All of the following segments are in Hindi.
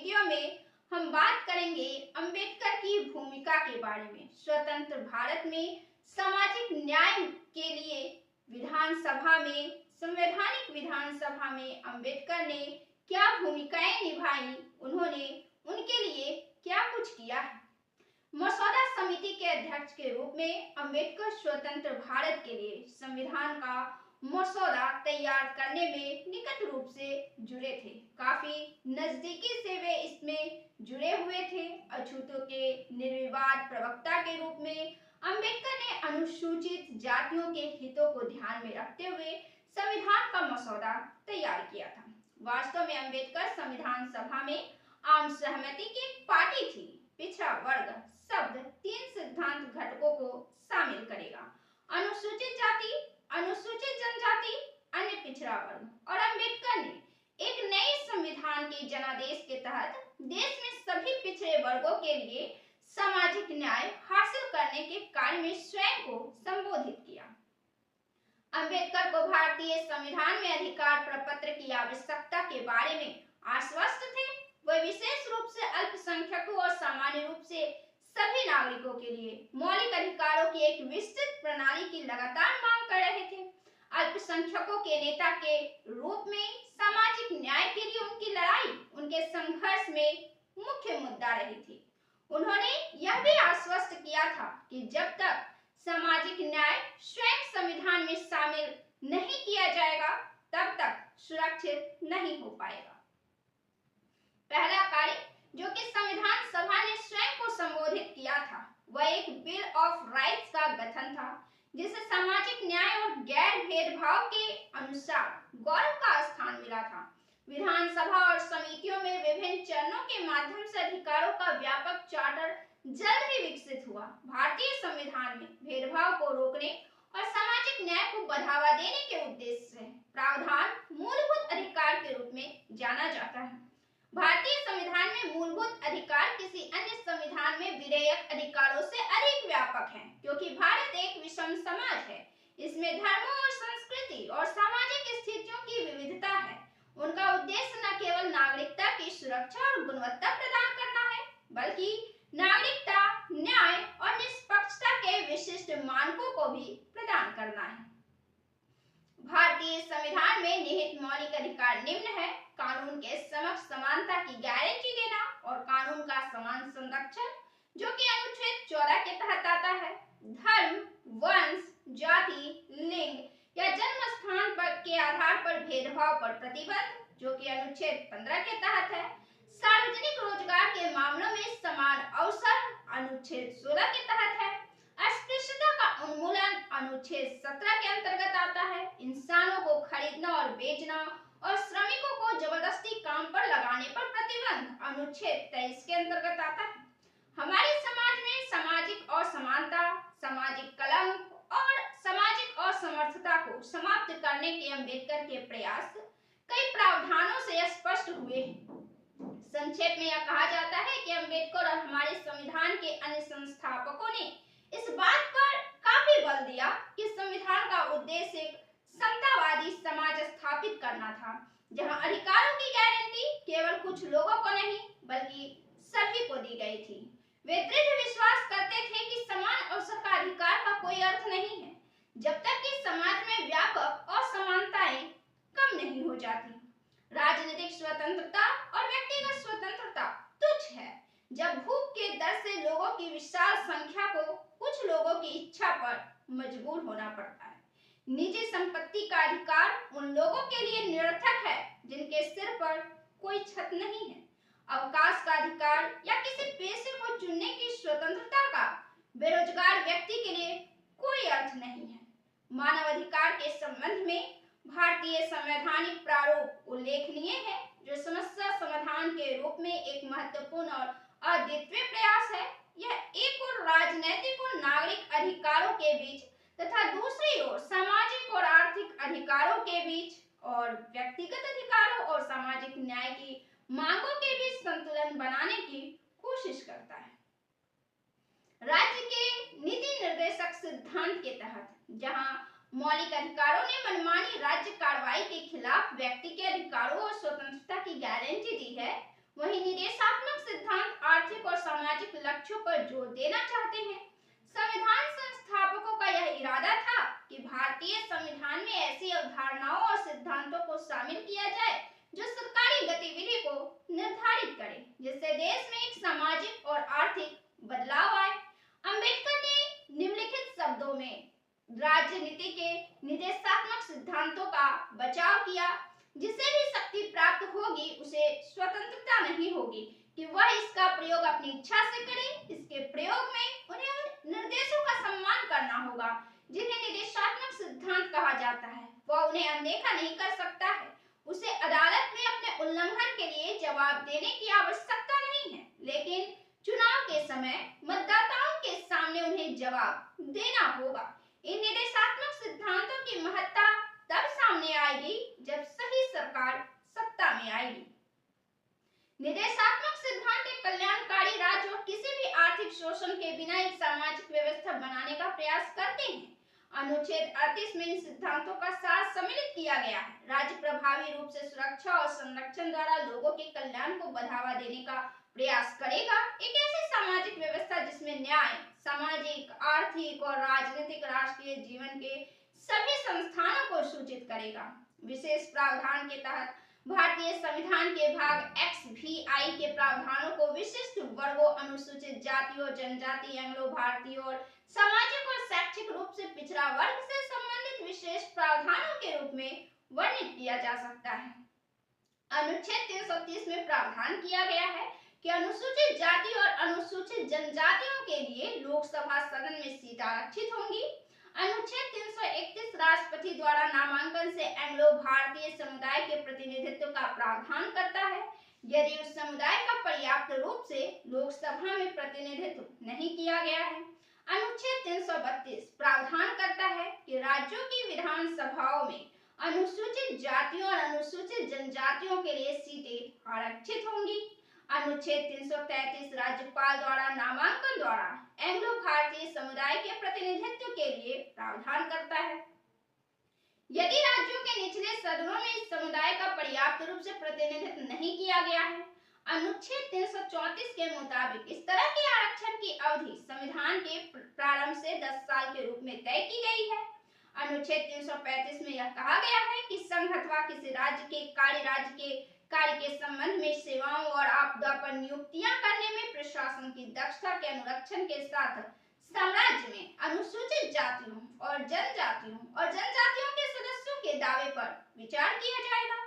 वीडियो में हम बात करेंगे अंबेडकर की भूमिका के बारे में। स्वतंत्र भारत में सामाजिक न्याय के लिए संवैधानिक विधानसभा में अंबेडकर ने क्या भूमिकाएं निभाई, उन्होंने उनके लिए क्या कुछ किया है। मसौदा समिति के अध्यक्ष के रूप में अंबेडकर स्वतंत्र भारत के लिए संविधान का मसौदा तैयार करने में निकट रूप से जुड़े थे। काफी नजदीकी से वे इसमें जुड़े हुए थे। अछूतों के निर्विवाद प्रवक्ता के रूप में अंबेडकर ने अनुसूचित जातियों के हितों को ध्यान में रखते हुए संविधान का मसौदा तैयार किया था। वास्तव में अंबेडकर संविधान सभा में आम सहमति की पार्टी थी। पिछड़ा वर्ग शब्द 3 सिद्धांत घटकों को शामिल करेगा: अनुसूचित जाति, अनुसूचित जनजाति, अन्य पिछड़ा वर्ग। और अंबेडकर ने एक नए संविधान के जनादेश के तहत देश में सभी पिछड़े वर्गों के लिए सामाजिक न्याय हासिल करने के कार्य में स्वयं को संबोधित किया। अंबेडकर को भारतीय संविधान में अधिकार प्रपत्र की आवश्यकता के बारे में आश्वस्त थे। वे विशेष रूप से अल्पसंख्यकों और सामान्य रूप से सभी नागरिकों के लिए मौलिक अधिकारों की एक विस्तृत प्रणाली की लगातार मांग कर रहे थे। अल्पसंख्यकों के नेता के रूप में सामाजिक न्याय के लिए उनकी लड़ाई उनके संघर्ष में मुख्य मुद्दा रही थी। उन्होंने यह भी आश्वस्त किया था कि जब तक सामाजिक न्याय स्वयं संविधान में शामिल नहीं किया जाएगा, तब तक सुरक्षित नहीं हो पाएगा। पहला कार्य जो कि संविधान सभा ने स्वयं को संबोधित किया था, वह एक बिल ऑफ राइट्स का गठन था, जिसे सामाजिक न्याय और गैर भेदभाव के अनुसार गौरव का स्थान मिला था। विधानसभा और समितियों में विभिन्न चरणों के माध्यम से अधिकारों का व्यापक चार्टर जल्द ही विकसित हुआ। भारतीय संविधान में भेदभाव को रोकने और सामाजिक न्याय को बढ़ावा देने के उद्देश्य से प्रावधान मूलभूत अधिकार के रूप में जाना जाता है। भारतीय संविधान में मूलभूत अधिकार किसी अन्य संविधान में विधेयक अधिकारों से अधिक व्यापक हैं, क्योंकि भारत एक विषम समाज है। इसमें धर्मों और संस्कृति और सामाजिक स्थितियों की विविधता है। उनका उद्देश्य न केवल नागरिकता की सुरक्षा और गुणवत्ता प्रदान करना है, बल्कि नागरिकता, न्याय और निष्पक्षता के विशिष्ट मानकों को भी प्रदान करना है। भारतीय संविधान में निहित मौलिक अधिकार निम्न है: कानून के समक्ष समानता की गारंटी देना और कानून का समान संरक्षण, जो कि अनुच्छेद 14 के तहत आता है। धर्म, वंश, जाति, लिंग या जन्म स्थान के आधार पर भेदभाव पर प्रतिबंध, जो कि अनुच्छेद 15 के तहत है। सार्वजनिक रोजगार के मामलों में समान अवसर, अनुच्छेद 16 के तहत है। अस्पृश्यता का उन्मूलन अनुच्छेद 17 के अंतर्गत आता है। इंसानों को खरीदना और बेचना और श्रमिकों को जबरदस्ती काम पर लगाने पर प्रतिबंध अनुच्छेद 23 के अंतर्गत आता है। हमारे समाज में सामाजिक असमानता, सामाजिक कलंक और सामाजिक असमर्थता को समाप्त करने के अंबेडकर के प्रयास कई प्रावधानों से स्पष्ट हुए हैं। संक्षेप में यह कहा जाता है कि अंबेडकर और हमारे संविधान के अन्य संस्थापकों ने इस बात पर काफी बल दिया कि संविधान का उद्देश्य एक समतावादी समाज स्थापित करना था, जहां अधिकारों की गारंटी केवल कुछ लोगों को नहीं बल्कि सभी को दी गई थी। वे दृढ़ विश्वास करते थे कि समान अवसर का अधिकार का कोई अर्थ नहीं है जब तक कि समाज में व्यापक असमानताएं कम नहीं हो जाती। राजनीतिक स्वतंत्रता और व्यक्तिगत स्वतंत्रता तुच्छ है जब भूख के डर से लोगों की विशाल संख्या को कुछ लोगों की इच्छा पर मजबूर होना पड़ता है। निजी संपत्ति का अधिकार उन लोगों के लिए निरर्थक है जिनके सिर पर कोई छत नहीं है। अवकाश का अधिकार या किसी पेशे को चुनने की स्वतंत्रता का बेरोजगार व्यक्ति के लिए कोई अर्थ नहीं है। मानवाधिकार के संबंध में भारतीय संवैधानिक प्रारूप उल्लेखनीय है, जो समस्या समाधान के रूप में एक महत्वपूर्ण और अद्वितीय प्रयास है। यह एक ओर राजनैतिक और नागरिक अधिकारों के बीच तथा दूसरी ओर सामाजिक और आर्थिक अधिकारों के बीच और व्यक्तिगत अधिकारों और सामाजिक न्याय की मांगों के बीच संतुलन बनाने की कोशिश करता है। राज्य के नीति निर्देशक सिद्धांत के तहत जहां मौलिक अधिकारों ने मनमानी राज्य कार्रवाई के खिलाफ व्यक्ति के अधिकारों और स्वतंत्रता की गारंटी दी है, वहीं निदेशात्मक पर जोर देना चाहते हैं। संविधान संस्थापकों का यह इरादा था कि भारतीय संविधान में ऐसी अवधारणाओं और सिद्धांतों को शामिल किया जाए जो सरकारी गतिविधि को निर्धारित करे, जिससे देश में एक सामाजिक और आर्थिक बदलाव आए। अंबेडकर ने निम्नलिखित शब्दों में राजनीति के निर्देशात्मक सिद्धांतों का बचाव किया। जिसे भी शक्ति प्राप्त होगी उसे स्वतंत्रता नहीं होगी कि वह इसका प्रयोग अपनी इच्छा से करे। इसके प्रयोग में उन्हें उन निर्देशों का सम्मान करना होगा जिन्हें निर्देशात्मक सिद्धांत कहा जाता है। वह उन्हें अनदेखा नहीं कर सकता है। उसे अदालत में अपने उल्लंघन के लिए जवाब देने की आवश्यकता नहीं है, लेकिन चुनाव के समय मतदाताओं के सामने उन्हें जवाब देना होगा। इन निर्देशात्मक सिद्धांतों की महत्ता तब सामने आएगी जब सही सरकार सत्ता में आएगी। निर्देशात्मक सिद्धांत एक कल्याणकारी राज्य और किसी भी आर्थिक शोषण के बिना एक सामाजिक व्यवस्था बनाने का प्रयास करते हैं। अनुच्छेद 38 में इन सिद्धांतों का सार सम्मिलित किया गया है। राज्य प्रभावी रूप से सुरक्षा और संरक्षण द्वारा लोगों के कल्याण को बढ़ावा देने का प्रयास करेगा। एक ऐसी सामाजिक व्यवस्था जिसमें न्याय, सामाजिक, आर्थिक और राजनीतिक राष्ट्रीय जीवन के सभी संस्थानों को सूचित करेगा। विशेष प्रावधान के तहत भारतीय संविधान के भाग XVI के प्रावधानों को विशिष्ट वर्गों, अनुसूचित जातियों, जनजाति, एंग्लो भारतीय और सामाजिक और शैक्षिक रूप से पिछड़ा वर्ग से संबंधित विशेष प्रावधानों के रूप में वर्णित किया जा सकता है। अनुच्छेद 330 में प्रावधान किया गया है कि अनुसूचित जाति और अनुसूचित जनजातियों के लिए लोकसभा सदन में सीट आरक्षित होंगी। अनुच्छेद 331 राष्ट्रपति द्वारा नामांकन से एंग्लो भारतीय समुदाय के प्रतिनिधित्व का प्रावधान करता है। यदि उस समुदाय का पर्याप्त रूप से लोकसभा में प्रतिनिधित्व नहीं किया गया है। अनुच्छेद 332 प्रावधान करता है कि राज्यों की विधानसभाओं में अनुसूचित जातियों और अनुसूचित जनजातियों के लिए सीटें आरक्षित होंगी। अनुच्छेद 333 राज्यपाल द्वारा नामांकन द्वारा एंग्लो भारतीय समुदाय के प्रतिनिधित्व के लिए प्रावधान करता है। यदि राज्यों के निचले सदनों में इस समुदाय का पर्याप्त रूप से प्रतिनिधित्व नहीं किया गया है। अनुच्छेद 334 के मुताबिक इस तरह के आरक्षण की अवधि संविधान के प्रारंभ से 10 साल के रूप में तय की गई है। अनुच्छेद 335 में यह कहा गया है कि संघ अथवा किसी राज्य के कार्य के संबंध में सेवाओं और आपदा पर नियुक्तियां करने में प्रशासन की दक्षता के अनुरक्षण के साथ साम्राज्य में अनुसूचित जातियों और जनजातियों के सदस्यों के दावे पर विचार किया जाएगा।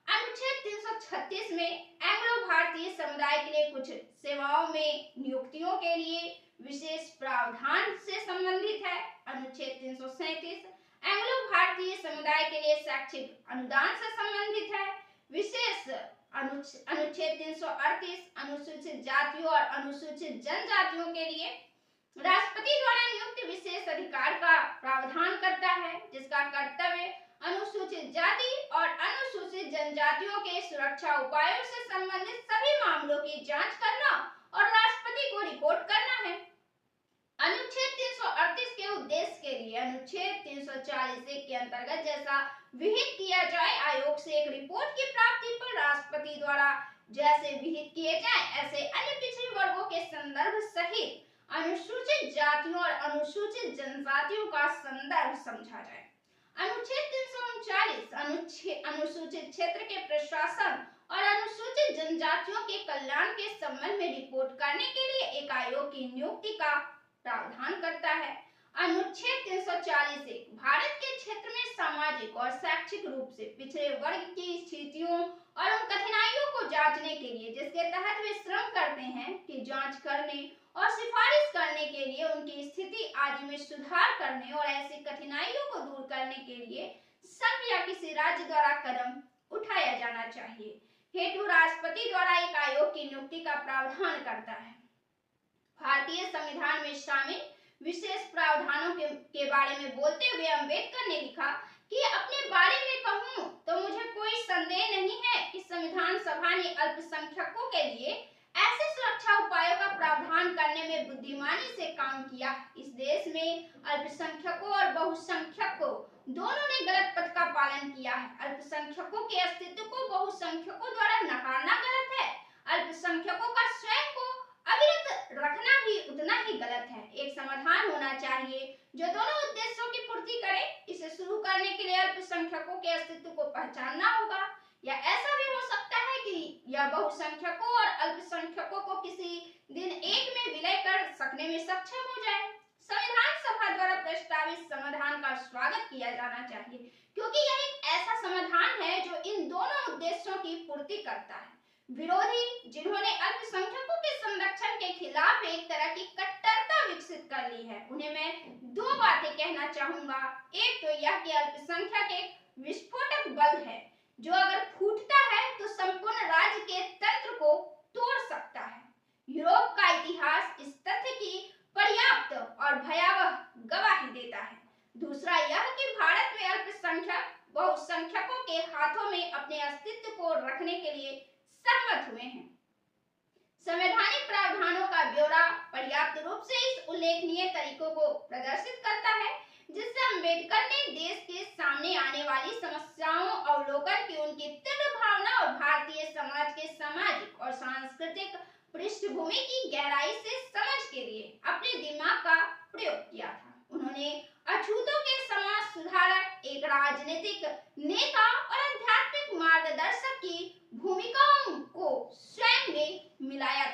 अनुच्छेद 336 में एंग्लो भारतीय समुदाय के लिए कुछ सेवाओं में नियुक्तियों के लिए विशेष प्रावधान से संबंधित है। अनुच्छेद 337 एंग्लो भारतीय समुदाय के लिए शैक्षिक अनुदान से संबंधित है। विशेष अनुच्छेद 338 अनुसूचित जातियों और अनुसूचित जनजातियों के लिए राष्ट्रपति द्वारा नियुक्त विशेष अधिकार का प्रावधान करता है, जिसका कर्तव्य अनुसूचित जाति और अनुसूचित जनजातियों के सुरक्षा उपायों से संबंधित सभी मामलों की जांच करना और राष्ट्रपति को रिपोर्ट करना है। अनुच्छेद 338 के उद्देश्य के लिए अनुच्छेद 340 के अंतर्गत जैसा विहित किया जाए, आयोग से एक रिपोर्ट की प्राप्ति पर राष्ट्रपति द्वारा जैसे विहित किए जाए ऐसे अन्य पिछड़े वर्गों के संदर्भ सहित अनुसूचित जातियों और अनुसूचित जनजातियों का संदर्भ समझा जाए। अनुच्छेद 339 अनुसूचित क्षेत्र के प्रशासन और अनुसूचित जनजातियों के कल्याण के संबंध में रिपोर्ट करने के लिए एक आयोग की नियुक्ति का प्रावधान करता है। अनुच्छेद 341 भारत के क्षेत्र में सामाजिक और शैक्षिक रूप से पिछड़े वर्ग की स्थितियों और उन कठिनाइयों को जांचने के लिए जिसके तहत वे श्रम करते हैं की जांच करने और सिफारिश करने के लिए उनकी स्थिति आदि में सुधार करने और ऐसी कठिनाइयों को दूर करने के लिए संघ या किसी राज्य द्वारा कदम उठाया जाना चाहिए हेतु राष्ट्रपति द्वारा एक आयोग की नियुक्ति का प्रावधान करता है। भारतीय संविधान में शामिल विशेष प्रावधानों के बारे में बोलते हुए अंबेडकर ने लिखा कि अपने बारे में कहूं तो मुझे कोई संदेह नहीं है कि संविधान सभा ने अल्पसंख्यकों के लिए ऐसे सुरक्षा उपायों का प्रावधान करने में बुद्धिमानी से काम किया। इस देश में अल्पसंख्यकों और बहुसंख्यकों दोनों ने गलत पथ का पालन किया है। अल्पसंख्यकों के अस्तित्व को बहुसंख्यकों द्वारा नकारना गलत है। अल्पसंख्यकों का स्वयं को अविरत रखना भी जो दोनों उद्देश्यों की पूर्ति करे। इसे शुरू करने के लिए अल्पसंख्यकों के अस्तित्व को पहचानना होगा, या ऐसा भी हो सकता है कि यह बहुसंख्यकों और अल्पसंख्यकों को किसी दिन एक में विलय कर सकने में सक्षम हो जाए। संविधान सभा द्वारा प्रस्तावित समाधान का स्वागत किया जाना चाहिए, क्योंकि यह एक ऐसा समाधान है जो इन दोनों उद्देश्यों की पूर्ति करता है। विरोधी, जिन्होंने अल्पसंख्यकों के संरक्षण के खिलाफ एक तरह की कट्टरता विकसित कर ली है, उन्हें मैं दो बातें कहना चाहूंगा। एक तो यह कि अल्पसंख्यक एक विस्फोटक बल है जो अगर फूटता है तो संपूर्ण राज्य के तंत्र को तोड़ सकता है। यूरोप का इतिहास इस तथ्य की पर्याप्त और भयावह गवाही देता है। दूसरा यह कि भारत में अल्पसंख्यक बहुसंख्यकों के हाथों में अपने अस्तित्व को रखने के लिए सहमत हुए हैं। संवैधानिक प्रावधानों का ब्यौरा पर्याप्त रूप से इस उल्लेखनीय तरीकों को प्रदर्शित करता है जिससे अम्बेडकर ने देश के सामने आने वाली समस्याओं अवलोकन की उनकी तीव्र भावना और भारतीय समाज के सामाजिक और सांस्कृतिक पृष्ठभूमि की गहराई से समझ के लिए अपने दिमाग का प्रयोग किया था। उन्होंने अछूतों के समाज सुधारक, एक राजनीतिक नेता और आध्यात्मिक मार्गदर्शक की भूमिकाओं को स्वयं में मिलाया